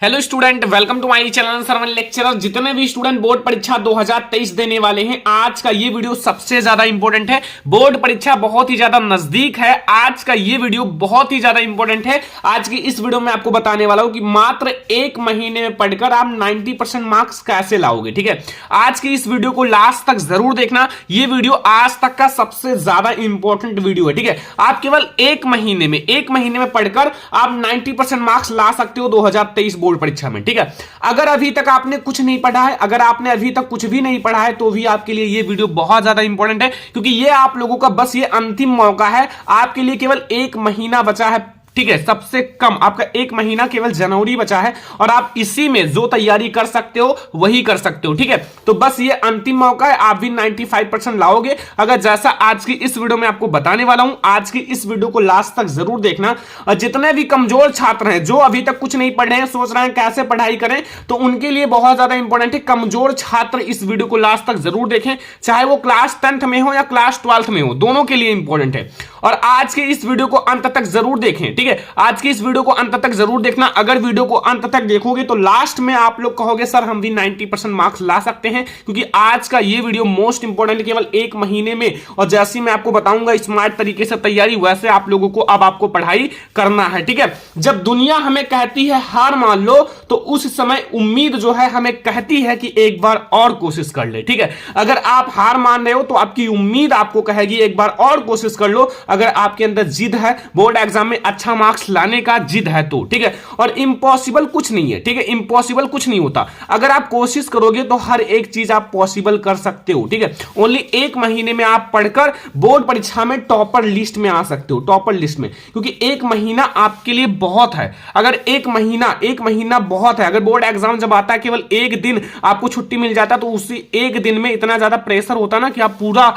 Hello student, welcome to my channel Sarvan lecturer. जितने भी student board परीक्षा 2023 देने वाले हैं, आज का ये वीडियो सबसे ज्यादा इंपॉर्टेंट है। बोर्ड परीक्षा बहुत ही ज्यादा नजदीक है। आज का ये वीडियो बहुत ही ज्यादा इंपॉर्टेंट है। आज की इस वीडियो में आपको बताने वाला हूं कि मात्र एक महीने में पढ़कर आप 90% मार्क्स कैसे लाओगे। ठीक है, आज की इस वीडियो को लास्ट तक जरूर देखना। ये वीडियो आज तक का सबसे ज्यादा इंपॉर्टेंट वीडियो है। ठीक है, आप केवल एक महीने में पढ़कर आप 90% मार्क्स ला सकते हो 2023 बोर्ड परीक्षा में। ठीक है, अगर अभी तक आपने कुछ नहीं पढ़ा है, अगर आपने अभी तक कुछ भी नहीं पढ़ा है, तो भी आपके लिए ये वीडियो बहुत ज्यादा इंपॉर्टेंट है, क्योंकि ये आप लोगों का बस ये अंतिम मौका है। आपके लिए केवल एक महीना बचा है। ठीक है, सबसे कम आपका एक महीना केवल जनवरी बचा है और आप इसी में जो तैयारी कर सकते हो वही कर सकते हो। ठीक है, तो बस ये अंतिम मौका है। आप भी 95% लाओगे अगर जैसा आज की इस वीडियो में आपको बताने वाला हूं। आज की इस वीडियो को लास्ट तक जरूर देखना। और जितने भी कमजोर छात्र हैं, जो अभी तक कुछ नहीं पढ़े हैं, सोच रहे हैं कैसे पढ़ाई करें, तो उनके लिए बहुत ज्यादा इंपॉर्टेंट है। कमजोर छात्र इस वीडियो को लास्ट तक जरूर देखें, चाहे वो क्लास 10th में हो या क्लास 12th में हो, दोनों के लिए इंपॉर्टेंट है। और आज के इस वीडियो को अंत तक जरूर देखें। ठीक है, आज की इस वीडियो को अंत तक जरूर देखना। अगर वीडियो को अंत तक देखोगे तो लास्ट में आप लोग कहोगे सर हम भी 90% मार्क्स ला सकते हैं, क्योंकि आज का ये वीडियो मोस्ट इंपॉर्टेंट केवल एक महीने में। और जैसे मैं आपको बताऊंगा स्मार्ट तरीके से तैयारी, वैसे आप लोगों को अब आपको पढ़ाई करना है। ठीक है, जब दुनिया हमें कहती है हार मान लो, तो उस समय उम्मीद जो है हमें कहती है कि एक बार और कोशिश कर ले। ठीक है, अगर आप हार मान रहे हो तो आपकी उम्मीद आपको कहेगी एक बार और कोशिश कर लो। अगर आपके अंदर जिद है, बोर्ड एग्जाम में अच्छा मार्क्स लाने का जिद है तो। ठीक है, और इम्पॉसिबल कुछ नहीं है। ठीक है, इम्पॉसिबल कुछ नहीं होता। अगर आप कोशिश करोगे तो हर एक चीज आप पॉसिबल कर सकते हो। ठीक है, ओनली एक महीने में आप पढ़कर बोर्ड परीक्षा में टॉपर लिस्ट में आ सकते हो, टॉपर लिस्ट में, क्योंकि एक महीना आपके लिए बहुत है। अगर एक महीना बहुत है। अगर बोर्ड एग्जाम जब आता है केवल एक दिन आपको छुट्टी मिल जाता है, तो उसी एक दिन में इतना ज्यादा प्रेशर होता है ना कि आप पूरा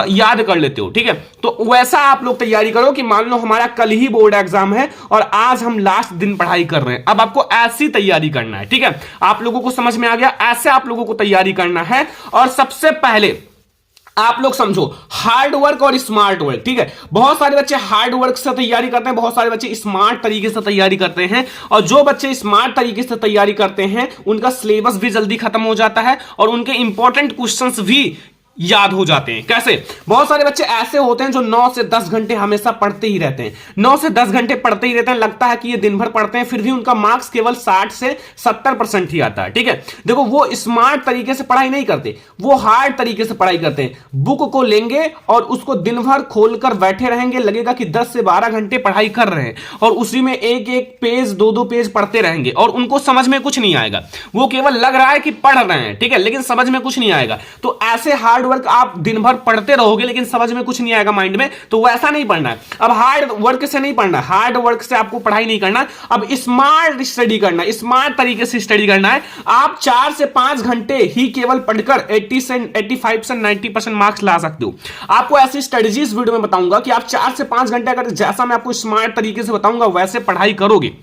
याद कर लेते हो। ठीक है, तो वैसा आप लोग तैयारी करो कि मान लो हमारा कल ही बोर्ड एग्जाम है और आज हम लास्ट दिन पढ़ाई कर रहे हैं। अब आपको ऐसी तैयारी करना है। ठीक है, आप लोगों को समझ में आ गया? ऐसे आप लोगों को तैयारी करना है। और सबसे पहले आप लोग समझो हार्ड वर्क और स्मार्ट वर्क। ठीक है, बहुत सारे बच्चे हार्ड वर्क से तैयारी करते हैं, बहुत सारे बच्चे स्मार्ट तरीके से तैयारी करते हैं। और जो बच्चे स्मार्ट तरीके से तैयारी करते हैं उनका सिलेबस भी जल्दी खत्म हो जाता है और उनके इंपॉर्टेंट क्वेश्चंस भी याद हो जाते हैं। कैसे? बहुत सारे बच्चे ऐसे होते हैं जो 9 से 10 घंटे हमेशा पढ़ते ही रहते हैं, 9 से 10 घंटे पढ़ते ही रहते हैं। लगता है कि ये दिन भर पढ़ते हैं, फिर भी उनका मार्क्स केवल 60 से 70% ही आता है। ठीक है, देखो वो स्मार्ट तरीके से पढ़ाई नहीं करते, वो हार्ड तरीके से पढ़ाई करते हैं। बुक को लेंगे और उसको दिन भर खोलकर बैठे रहेंगे, लगेगा कि 10 से 12 घंटे पढ़ाई कर रहे हैं और उसी में एक एक पेज, दो पेज पढ़ते रहेंगे और उनको समझ में कुछ नहीं आएगा। वो केवल लग रहा है कि पढ़ रहे हैं, ठीक है, लेकिन समझ में कुछ नहीं आएगा। तो ऐसे हार्ड वर्क आप दिन भर पढ़ते रहोगे लेकिन समझ में कुछ नहीं आएगा माइंड में, तो वैसा नहीं पढ़ना है। अब हार्ड वर्क से नहीं पढ़ना, हार्ड वर्क से आपको पढ़ाई नहीं करना। अब स्मार्ट स्टडी करना, स्मार्ट तरीके से स्टडी करना है। आप 4 से 5 घंटे ही केवल पढ़कर 85 से 90% मार्क्स ला सकते हो। आपको ऐसी स्ट्रेटजीज वीडियो में बताऊंगा कि आप 4 से 5 घंटे अगर जैसा मैं आपको स्मार्ट तरीके से बताऊंगा वैसे पढ़ाई करोगे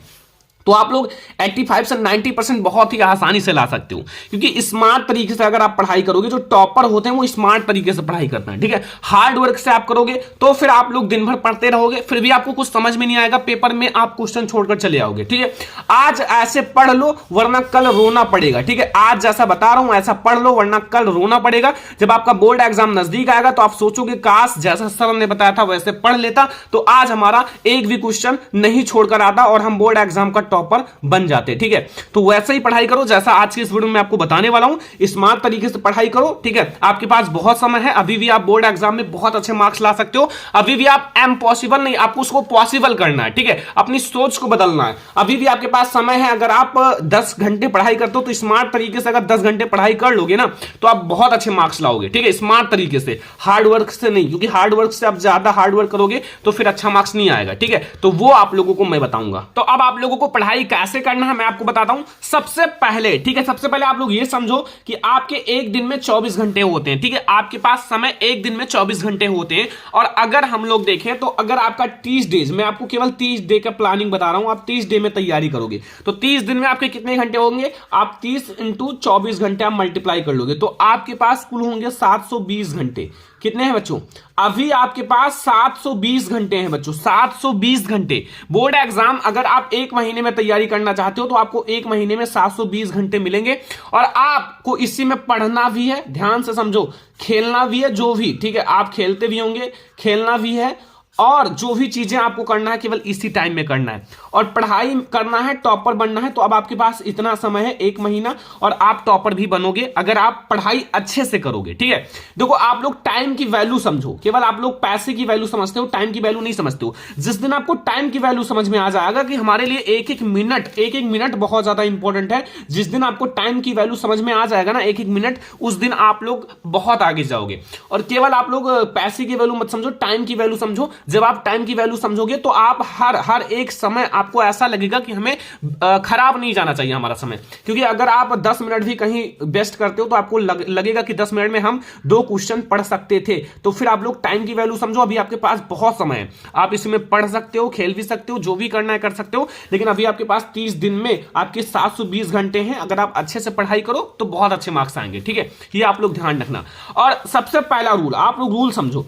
तो आप लोग 85 से 90% बहुत ही आसानी से ला सकते हो, क्योंकि स्मार्ट तरीके से अगर आप पढ़ाई करोगे, जो टॉपर होते हैं वो स्मार्ट तरीके से पढ़ाई करते हैं। ठीक है, हार्ड वर्क से आप करोगे तो फिर आप लोग दिन भर पढ़ते रहोगे, फिर भी आपको कुछ समझ में नहीं आएगा, पेपर में आप क्वेश्चन छोड़कर चले आओगे। ठीक है, आज ऐसे पढ़ लो वरना कल रोना पड़ेगा। ठीक है, आज जैसा बता रहा हूं ऐसा पढ़ लो वरना कल रोना पड़ेगा। जब आपका बोर्ड एग्जाम नजदीक आएगा तो आप सोचोगे काश जैसा सर ने बताया था वैसे पढ़ लेता, तो आज हमारा एक भी क्वेश्चन नहीं छोड़कर आता और हम बोर्ड एग्जाम का टॉपर बन जाते। ठीक है, तो वैसे ही पढ़ाई करो जैसा आज की इस वीडियो में आपको बताने वाला हूं। स्मार्ट तरीके से पढ़ाई करो। ठीक है, आपके पास बहुत समय है, अभी भी आप बोर्ड एग्जाम में बहुत अच्छे मार्क्स ला सकते हो। अभी भी आप इम्पॉसिबल नहीं, आपको उसको पॉसिबल करना है। ठीक है, अपनी सोच को बदलना है। अभी भी आपके पास समय है। अगर आप 10 घंटे पढ़ाई करते हो तो स्मार्ट तरीके से अगर 10 घंटे पढ़ाई कर लोगे ना तो आप बहुत अच्छे मार्क्स लाओगे। ठीक है, स्मार्ट तरीके से, हार्ड वर्क से नहीं, क्योंकि हार्ड वर्क से आप ज्यादा हार्ड वर्क करोगे तो फिर अच्छा मार्क्स नहीं आएगा। ठीक है, तो वो आप लोगों को मैं बताऊंगा। तो अब आप लोगों को पढ़ाई कैसे करना है मैं आपको बताता हूं। सबसे पहले, ठीक है, सबसे पहले आप लोग ये समझो कि आपके एक दिन में 24 घंटे होते हैं। ठीक है, आपके पास समय एक दिन में 24 घंटे होते हैं। और अगर हम लोग देखें तो अगर आपका 30 डेज, मैं आपको केवल 30 डे का प्लानिंग बता रहा हूं, आप 30 डे में तैयारी करोगे तो 30 दिन में आपके कितने घंटे होंगे? आप 30 × 24 घंटे आप मल्टीप्लाई कर लोगे तो आपके पास कुल होंगे 720 घंटे। कितने हैं बच्चों? अभी आपके पास 720 घंटे हैं बच्चों, 720 घंटे। बोर्ड एग्जाम अगर आप एक महीने में तैयारी करना चाहते हो तो आपको एक महीने में 720 घंटे मिलेंगे, और आपको इसी में पढ़ना भी है, ध्यान से समझो, खेलना भी है, जो भी, ठीक है, आप खेलते भी होंगे, खेलना भी है, और जो भी चीजें आपको करना है केवल इसी टाइम में करना है, और पढ़ाई करना है, टॉपर बनना है। तो अब आपके पास इतना समय है, एक महीना, और आप टॉपर भी बनोगे अगर आप पढ़ाई अच्छे से करोगे, ठीक है। देखो आप लोग टाइम की वैल्यू समझो, केवल आप लोग पैसे की वैल्यू समझते हो, टाइम की वैल्यू नहीं समझते हो। जिस दिन आपको टाइम की वैल्यू समझ में आ जाएगा कि हमारे लिए एक एक मिनट बहुत ज्यादा इंपॉर्टेंट है, जिस दिन आपको टाइम की वैल्यू समझ में आ जाएगा ना, एक एक मिनट, उस दिन आप लोग बहुत आगे जाओगे। और केवल आप लोग पैसे की वैल्यू मत समझो, टाइम की वैल्यू समझो। जब आप टाइम की वैल्यू समझोगे तो आप हर एक समय आपको ऐसा लगेगा कि हमें खराब नहीं जाना चाहिए हमारा समय, क्योंकि अगर आप 10 मिनट भी कहीं वेस्ट करते हो तो आपको लगेगा कि 10 मिनट में हम 2 क्वेश्चन पढ़ सकते थे। तो फिर आप लोग टाइम की वैल्यू समझो, अभी आपके पास बहुत समय है, आप इसमें पढ़ सकते हो, खेल भी सकते हो, जो भी करना है कर सकते हो, लेकिन अभी आपके पास 30 दिन में आपके 720 घंटे हैं। अगर आप अच्छे से पढ़ाई करो तो बहुत अच्छे मार्क्स आएंगे, ठीक है, ये आप लोग ध्यान रखना। और सबसे पहला रूल, आप लोग रूल समझो,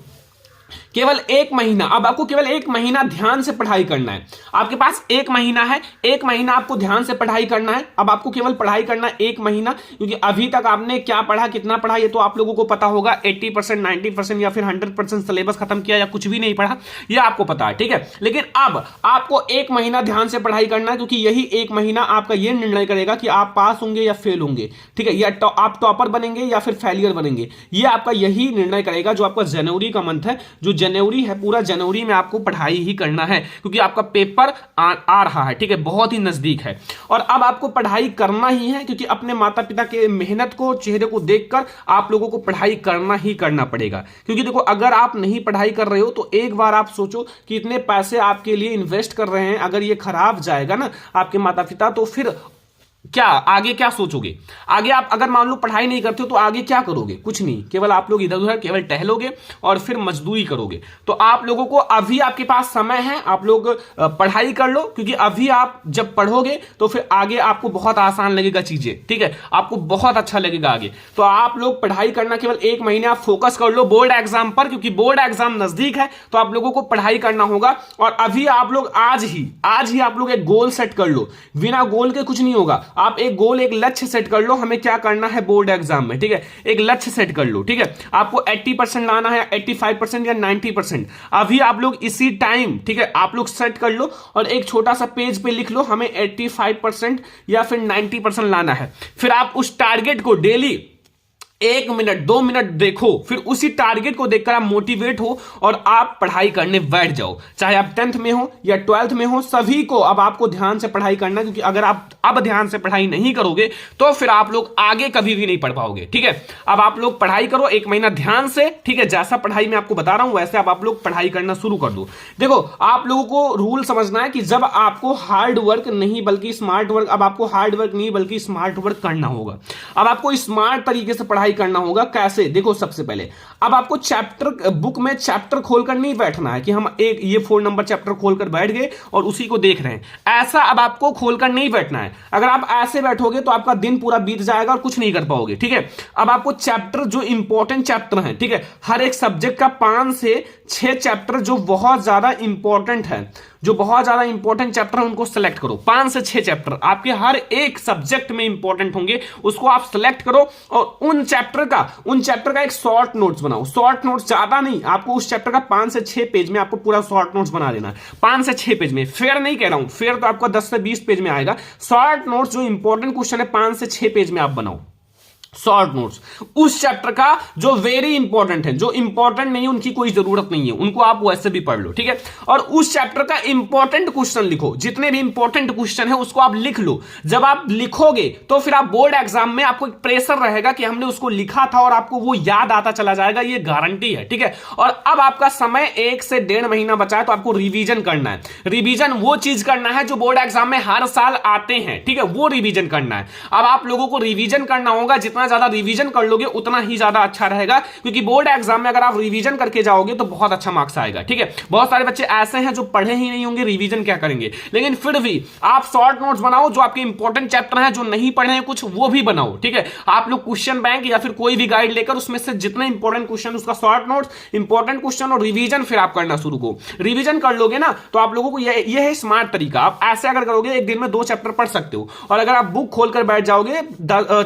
केवल एक महीना, अब आपको केवल एक महीना ध्यान से पढ़ाई करना है। आपके पास एक महीना है, एक महीना आपको ध्यान से पढ़ाई करना है। अब आपको केवल पढ़ाई करना है एक महीना, क्योंकि अभी तक आपने क्या पढ़ा, कितना पढ़ा, ये तो आप लोगों को पता होगा। 80%, 90% या फिर 100% सिलेबस खत्म किया या कुछ भी नहीं पढ़ा, ये आपको पता है, ठीक है। लेकिन अब आपको एक महीना ध्यान से पढ़ाई करना है, क्योंकि यही एक महीना आपका यह निर्णय करेगा कि आप पास होंगे या फेल होंगे, ठीक है, या आप टॉपर बनेंगे या फिर फेलियर बनेंगे। ये आपका यही निर्णय करेगा। जो आपका जनवरी का मंथ है, जो जनवरी है, पूरा जनवरी में आपको पढ़ाई ही करना है, क्योंकि आपका पेपर आ रहा है, ठीक है, बहुत ही नजदीक है। और अब आपको पढ़ाई करना ही है, क्योंकि अपने माता पिता के मेहनत को, चेहरे को देखकर आप लोगों को पढ़ाई करना ही करना पड़ेगा। क्योंकि देखो, अगर आप नहीं पढ़ाई कर रहे हो तो एक बार आप सोचो कि इतने पैसे आपके लिए इन्वेस्ट कर रहे हैं, अगर ये खराब जाएगा ना आपके माता पिता, तो फिर क्या आगे क्या सोचोगे? आगे आप अगर मान लो पढ़ाई नहीं करते हो तो आगे क्या करोगे? कुछ नहीं, केवल आप लोग इधर उधर केवल टहलोगे और फिर मजदूरी करोगे। तो आप लोगों को अभी आपके पास समय है, आप लोग पढ़ाई कर लो, क्योंकि अभी आप जब पढ़ोगे तो फिर आगे आपको बहुत आसान लगेगा चीजें, ठीक है, आपको बहुत अच्छा लगेगा आगे। तो आप लोग पढ़ाई करना, केवल एक महीने आप फोकस कर लो बोर्ड एग्जाम पर, क्योंकि बोर्ड एग्जाम नजदीक है, तो आप लोगों को पढ़ाई करना होगा। और अभी आप लोग आज ही आप लोग एक गोल सेट कर लो, बिना गोल के कुछ नहीं होगा। आप एक गोल, एक लक्ष्य सेट कर लो, हमें क्या करना है बोर्ड एग्जाम में, ठीक है, एक लक्ष्य सेट कर लो, ठीक है। आपको 80% लाना है, 85% या 90%, अभी आप लोग इसी टाइम, ठीक है, आप लोग सेट कर लो और एक छोटा सा पेज पे लिख लो, हमें 85% या फिर 90% लाना है। फिर आप उस टारगेट को डेली 1 मिनट 2 मिनट देखो, फिर उसी टारगेट को देखकर आप मोटिवेट हो और आप पढ़ाई करने बैठ जाओ। चाहे आप 10th में हो या 12th में हो, सभी को अब आपको ध्यान से पढ़ाई करना, क्योंकि अगर आप अब ध्यान से पढ़ाई नहीं करोगे तो फिर आप लोग आगे कभी भी नहीं पढ़ पाओगे, ठीक है। अब आप लोग पढ़ाई करो 1 महीना ध्यान से, ठीक है, जैसा पढ़ाई मैं आपको बता रहा हूं वैसे अब आप लोग पढ़ाई करना शुरू कर दो। देखो, आप लोगों को रूल समझना है कि जब आपको हार्ड वर्क नहीं बल्कि स्मार्ट वर्क, अब आपको हार्ड वर्क नहीं बल्कि स्मार्ट वर्क करना होगा। अब आपको स्मार्ट तरीके से पढ़ाई करना होगा। कैसे? देखो, सबसे पहले अब आपको चैप्टर, बुक में चैप्टर खोलकर नहीं बैठना है कि हम एक ये 4 नंबर चैप्टर खोलकर बैठ गए और उसी को देख रहे हैं। ऐसा अब आपको खोलकर नहीं बैठना है। अगर आप ऐसे बैठोगे तो आपका दिन पूरा बीत जाएगा और कुछ नहीं कर पाओगे, ठीक है। अब आपको चैप्टर, जो इंपॉर्टेंट चैप्टर हैं, ठीक है, हर एक सब्जेक्ट का 5 से 6 चैप्टर जो बहुत ज्यादा इंपॉर्टेंट है, जो बहुत ज्यादा इंपॉर्टेंट चैप्टर है, उनको सेलेक्ट करो। 5 से 6 चैप्टर आपके हर एक सब्जेक्ट में इंपॉर्टेंट होंगे, उसको आप सेलेक्ट करो और उन चैप्टर का एक शॉर्ट नोट्स बनाओ। शॉर्ट नोट्स ज्यादा नहीं, आपको उस चैप्टर का 5 से 6 पेज में आपको पूरा शॉर्ट नोट्स बना देना है। 5 से 6 पेज में, फेयर नहीं कह रहा हूं, फेयर तो आपका 10 से 20 पेज में आएगा। शॉर्ट नोट्स जो इंपॉर्टेंट क्वेश्चन है 5 से 6 पेज में आप बनाओ शॉर्ट नोट्स उस चैप्टर का जो वेरी इंपॉर्टेंट है। जो इंपॉर्टेंट नहीं है उनकी कोई जरूरत नहीं है, उनको आप वैसे भी पढ़ लो, ठीक है। और उस चैप्टर का इंपॉर्टेंट क्वेश्चन लिखो, जितने भी इंपॉर्टेंट क्वेश्चन है उसको आप लिख लो। जब आप लिखोगे तो फिर आप बोर्ड एग्जाम में आपको एक प्रेशर रहेगा कि हमने उसको लिखा था और आपको वो याद आता चला जाएगा, ये गारंटी है, ठीक है। और अब आपका समय 1 से 1.5 महीना बचा है, तो आपको रिवीजन करना है। रिवीजन वो चीज करना है जो बोर्ड एग्जाम में हर साल आते हैं, ठीक है, वो रिवीजन करना है। अब आप लोगों को रिवीजन करना होगा, जितना जितना ज्यादा रिवीजन कर लोगे उतना ही ज्यादा अच्छा रहेगा, क्योंकि बोर्ड एग्जाम में अगर आप रिवीजन करके जाओगे तो बहुत अच्छा मार्क्स आएगा। ठीक है, बहुत सारे बच्चे ऐसे हैं जो पढ़े ही नहीं होंगे, रिवीजन क्या करेंगे, लेकिन फिर भी आप शॉर्ट नोट्स बनाओ, जो आपके इंपॉर्टेंट चैप्टर हैं, जो नहीं पढ़े हैं कुछ, वो भी बनाओ। ठीक है, आप लोग क्वेश्चन बैंक या फिर कोई भी गाइड लेकर उसमें से जितने इंपॉर्टेंट क्वेश्चन, उसका शॉर्ट नोट्स, इंपॉर्टेंट क्वेश्चन और रिवीजन फिर आप करना शुरू करो। रिवीजन कर लोगे ना तो आप लोगों को ये है स्मार्ट तरीका। आप ऐसे अगर करोगे एक दिन में 2 चैप्टर पढ़ सकते हो, और अगर आप बुक खोलकर बैठ जाओगे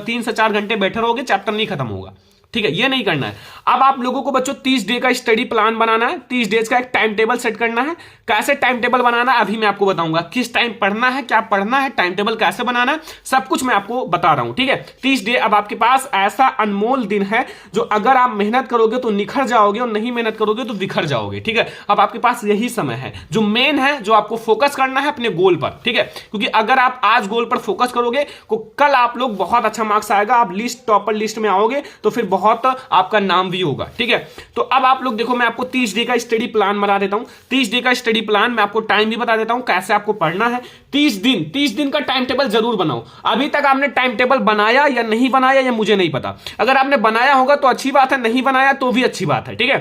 3 से 4 घंटे बैठे रहोगे, चैप्टर नहीं खत्म होगा। ठीक है, ये नहीं करना है। अब आप लोगों को बच्चों 30 डे का स्टडी प्लान बनाना है, 30 डेज का एक टाइम टेबल सेट करना है। कैसे टाइम टेबल बनाना है अभी मैं आपको बताऊंगा, किस टाइम पढ़ना है, क्या पढ़ना है, टाइम टेबल कैसे बनाना है, सब कुछ मैं आपको बता रहा हूं। ठीक है, 30 डे अब आपके पास ऐसा अनमोल दिन है जो अगर आप मेहनत करोगे तो निखर जाओगे और नहीं मेहनत करोगे तो बिखर जाओगे। ठीक है, अब आपके पास यही समय है जो मेन है, जो आपको फोकस करना है अपने गोल पर। ठीक है, क्योंकि अगर आप आज गोल पर फोकस करोगे तो कल आप लोग बहुत अच्छा मार्क्स आएगा, आप टॉपर लिस्ट में आओगे तो फिर बहुत आपका नाम भी होगा। ठीक है, तो अब आप लोग देखो, मैं आपको 30 डे का स्टडी प्लान बता देता हूं। 30 डे का स्टडी प्लान, मैं आपको टाइम भी बता देता हूं कैसे आपको पढ़ना है। 30 दिन का टाइम टेबल जरूर बनाओ। अभी तक आपने टाइम टेबल बनाया या नहीं बनाया ये मुझे नहीं पता, अगर आपने बनाया होगा तो अच्छी बात है, नहीं बनाया तो भी अच्छी बात है। ठीक है,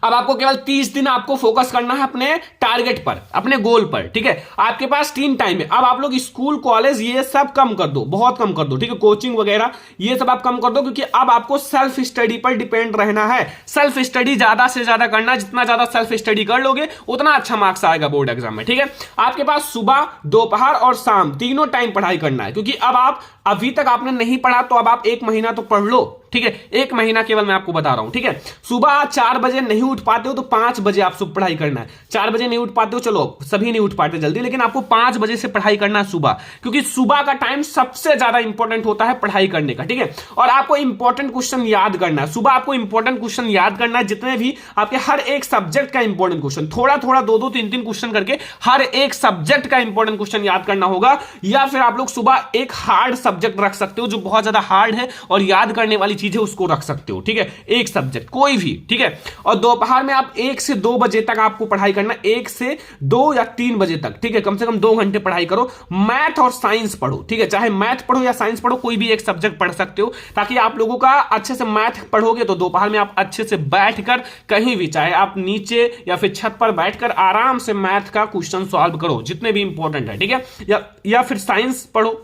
अब आपको केवल 30 दिन आपको फोकस करना है अपने टारगेट पर, अपने गोल पर। ठीक है, आपके पास 3 टाइम है। अब आप लोग स्कूल कॉलेज ये सब कम कर दो, बहुत कम कर दो। ठीक है, कोचिंग वगैरह ये सब आप कम कर दो, क्योंकि अब आपको सेल्फ स्टडी पर डिपेंड रहना है। सेल्फ स्टडी ज्यादा से ज्यादा करना, जितना ज्यादा सेल्फ स्टडी कर लोगे उतना अच्छा मार्क्स आएगा बोर्ड एग्जाम में। ठीक है, आपके पास सुबह, दोपहर और शाम तीनों टाइम पढ़ाई करना है, क्योंकि अब आप अभी तक आपने नहीं पढ़ा तो अब आप 1 महीना तो पढ़ लो। ठीक है, 1 महीना केवल मैं आपको बता रहा हूं। ठीक है, सुबह 4 बजे नहीं उठ पाते हो तो 5 बजे आप सुबह पढ़ाई करना है। 4 बजे नहीं उठ पाते हो, चलो सभी नहीं उठ पाते जल्दी, लेकिन आपको 5 बजे से पढ़ाई करना है सुबह, क्योंकि सुबह का टाइम सबसे ज्यादा इंपॉर्टेंट होता है पढ़ाई करने का। ठीक है, और आपको इंपॉर्टेंट क्वेश्चन याद करना है सुबह, आपको इंपॉर्टेंट क्वेश्चन याद करना है, जितने भी आपके हर एक सब्जेक्ट का इंपॉर्टेंट क्वेश्चन, थोड़ा थोड़ा 2-2, 3-3 क्वेश्चन करके हर एक सब्जेक्ट का इंपॉर्टेंट क्वेश्चन याद करना होगा। या फिर आप लोग सुबह एक हार्ड सब्जेक्ट रख सकते हो जो बहुत ज्यादा हार्ड है और याद करने वाली चीजें, उसको रख सकते हो। ठीक है, एक सब्जेक्ट कोई भी। ठीक है, और दोपहर में आप 1 से 2 बजे तक आपको पढ़ाई करना, 1 से 2 या 3 बजे तक। ठीक है, कम से कम 2 घंटे पढ़ाई करो। मैथ और साइंस पढ़ो। ठीक है, चाहे मैथ पढ़ो या साइंस पढ़ो, कोई भी एक सब्जेक्ट पढ़ सकते हो, ताकि आप लोगों का अच्छे से मैथ पढ़ोगे तो दोपहर में आप अच्छे से बैठकर कहीं भी, चाहे आप नीचे या फिर छत पर बैठकर आराम से मैथ का क्वेश्चन सॉल्व करो, जितने भी इंपॉर्टेंट है। ठीक है, या फिर साइंस पढ़ो।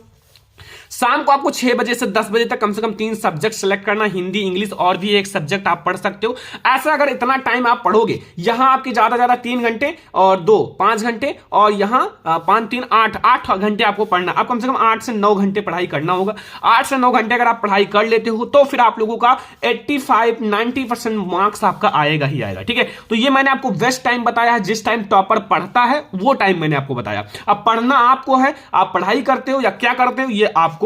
शाम को आपको 6 बजे से 10 बजे तक कम से कम 3 सब्जेक्ट सेलेक्ट करना, हिंदी, इंग्लिश और भी एक सब्जेक्ट आप पढ़ सकते हो। ऐसा अगर इतना टाइम आप पढ़ोगे, यहां आपके ज्यादा ज्यादा 3 घंटे और 2 5 घंटे, और यहां 5 3 8 घंटे आपको पढ़ना। आप कम से कम 8 से 9 घंटे पढ़ाई करना होगा। 8 से 9 घंटे अगर आप पढ़ाई कर लेते हो तो फिर आप लोगों का 85-90% मार्क्स आपका आएगा ही आएगा। ठीक है, तो ये मैंने आपको बेस्ट टाइम बताया है, जिस टाइम टॉपर पढ़ता है वो टाइम मैंने आपको बताया। अब पढ़ना आपको है, आप पढ़ाई करते हो या क्या करते हो ये आपको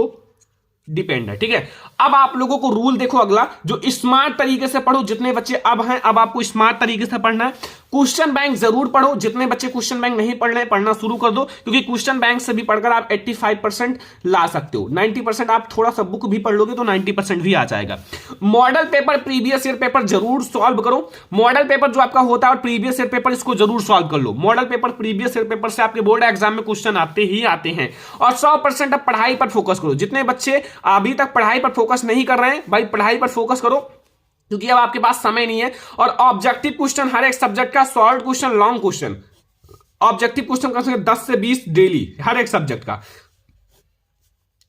डिपेंड है। ठीक है, अब आप लोगों को रूल देखो अगला, जो स्मार्ट तरीके से पढ़ो। जितने बच्चे अब हैं, अब आपको स्मार्ट तरीके से पढ़ना है। क्वेश्चन बैंक जरूर पढ़ो। जितने बच्चे क्वेश्चन बैंक नहीं पढ़ रहे हैं, पढ़ना शुरू कर दो, क्योंकि क्वेश्चन बैंक से भी पढ़कर आप 85% ला सकते हो। 90% आप थोड़ा सा बुक भी पढ़ लोगे तो 90% भी आ जाएगा। Model paper, previous year paper जरूर सॉल्व करो। मॉडल पेपर जो आपका होता है और प्रीवियस ईयर पेपर, इसको जरूर सॉल्व कर लो। Model paper, previous year paper से आपके बोर्ड एग्जाम में क्वेश्चन आते ही आते हैं। और 100% अब पढ़ाई पर फोकस करो। जितने बच्चे अभी तक पढ़ाई पर फोकस नहीं कर रहे हैं, भाई पढ़ाई पर फोकस करो, क्योंकि अब आपके पास समय नहीं है। और ऑब्जेक्टिव क्वेश्चन हर एक सब्जेक्ट का, short question, long question, objective question कम से कम 10 से 20 डेली हर एक सब्जेक्ट का।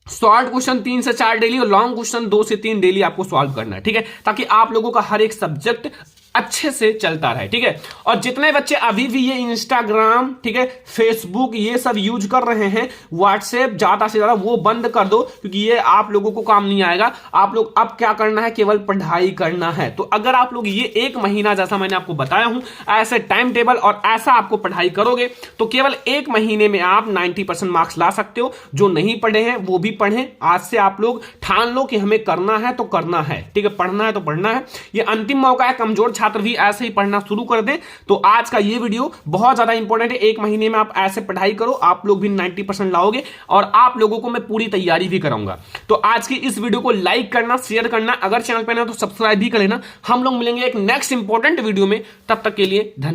शॉर्ट क्वेश्चन 3 से 4 डेली और लॉन्ग क्वेश्चन 2 से 3 डेली आपको सॉल्व करना है। ठीक है, ताकि आप लोगों का हर एक सब्जेक्ट अच्छे से चलता रहे। ठीक है, और जितने बच्चे अभी भी ये इंस्टाग्राम, ठीक है, फेसबुक ये सब यूज कर रहे हैं, व्हाट्सएप ज्यादा से ज्यादा वो बंद कर दो, क्योंकि ये आप लोगों को काम नहीं आएगा। आप लोग अब क्या करना है, केवल पढ़ाई करना है। तो अगर आप लोग ये 1 महीना, जैसा मैंने आपको बताया हूं, ऐसे टाइम टेबल और ऐसा आपको पढ़ाई करोगे तो केवल 1 महीने में आप 90% मार्क्स ला सकते हो। जो नहीं पढ़े हैं वो भी पढ़ें। आज से आप लोग ठान लो कि हमें करना है तो करना है। ठीक है, पढ़ना है तो पढ़ना है। ये अंतिम मौका है, कमजोर छात्र भी ऐसे ही पढ़ना शुरू कर दें। तो आज का ये वीडियो बहुत ज्यादा इंपॉर्टेंट है। 1 महीने में आप ऐसे पढ़ाई करो, आप लोग भी 90% लाओगे और आप लोगों को मैं पूरी तैयारी भी कराऊंगा। तो आज की इस वीडियो को लाइक करना, शेयर करना, अगर चैनल पर नए हो तो सब्सक्राइब भी कर लेना। हम लोग मिलेंगे एक नेक्स्ट इंपॉर्टेंट वीडियो में, तब तक के लिए धन्यवाद।